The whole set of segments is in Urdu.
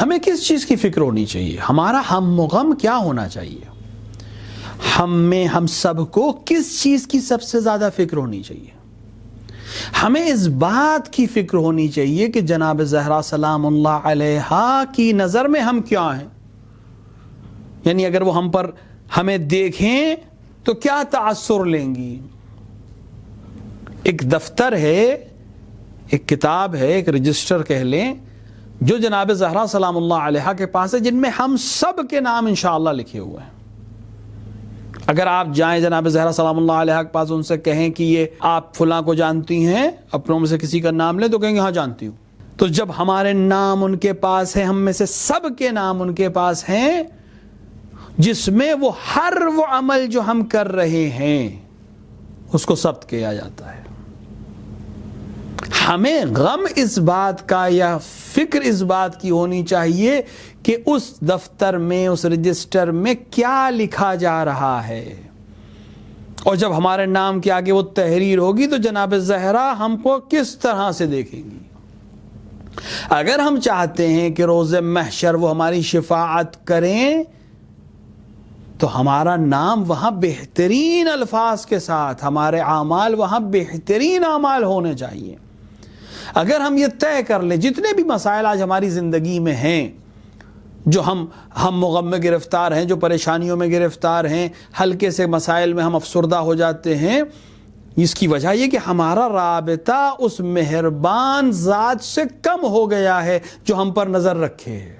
ہمیں کس چیز کی فکر ہونی چاہیے؟ ہمارا ہم و غم کیا ہونا چاہیے؟ ہم سب کو کس چیز کی سب سے زیادہ فکر ہونی چاہیے؟ ہمیں اس بات کی فکر ہونی چاہیے کہ جناب زہرا سلام اللہ علیہا کی نظر میں ہم کیا ہیں، یعنی اگر وہ ہم پر ہمیں دیکھیں تو کیا تاثر لیں گی۔ ایک دفتر ہے، ایک کتاب ہے، ایک رجسٹر کہہ لیں، جو جناب زہرا سلام اللہ علیہا کے پاس ہے، جن میں ہم سب کے نام انشاءاللہ لکھے ہوئے ہیں۔ اگر آپ جائیں جناب زہرا سلام اللہ علیہا کے پاس، ان سے کہیں کہ یہ آپ فلاں کو جانتی ہیں، اپنوں میں سے کسی کا نام لیں، تو کہیں گے ہاں جانتی ہوں۔ تو جب ہمارے نام ان کے پاس ہیں، ہم میں سے سب کے نام ان کے پاس ہیں، جس میں وہ ہر وہ عمل جو ہم کر رہے ہیں اس کو ثبت کیا جاتا ہے۔ ہمیں غم اس بات کا یا فکر اس بات کی ہونی چاہیے کہ اس دفتر میں، اس رجسٹر میں کیا لکھا جا رہا ہے، اور جب ہمارے نام کے آگے وہ تحریر ہوگی تو جناب زہرا ہم کو کس طرح سے دیکھیں گی۔ اگر ہم چاہتے ہیں کہ روز محشر وہ ہماری شفاعت کریں تو ہمارا نام وہاں بہترین الفاظ کے ساتھ، ہمارے اعمال وہاں بہترین اعمال ہونے چاہیے۔ اگر ہم یہ طے کر لیں، جتنے بھی مسائل آج ہماری زندگی میں ہیں، جو ہم غم میں گرفتار ہیں، جو پریشانیوں میں گرفتار ہیں، ہلکے سے مسائل میں ہم افسردہ ہو جاتے ہیں، اس کی وجہ یہ کہ ہمارا رابطہ اس مہربان ذات سے کم ہو گیا ہے جو ہم پر نظر رکھے ہے۔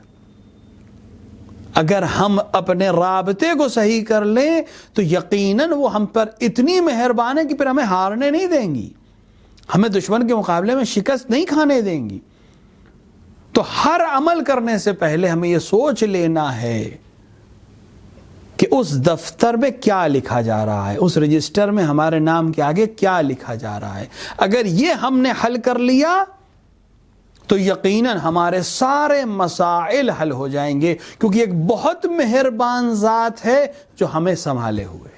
اگر ہم اپنے رابطے کو صحیح کر لیں تو یقیناً وہ ہم پر اتنی مہربان ہے کہ پھر ہمیں ہارنے نہیں دیں گی، ہمیں دشمن کے مقابلے میں شکست نہیں کھانے دیں گی۔ تو ہر عمل کرنے سے پہلے ہمیں یہ سوچ لینا ہے کہ اس دفتر میں کیا لکھا جا رہا ہے، اس رجسٹر میں ہمارے نام کے آگے کیا لکھا جا رہا ہے۔ اگر یہ ہم نے حل کر لیا تو یقیناً ہمارے سارے مسائل حل ہو جائیں گے، کیونکہ ایک بہت مہربان ذات ہے جو ہمیں سنبھالے ہوئے۔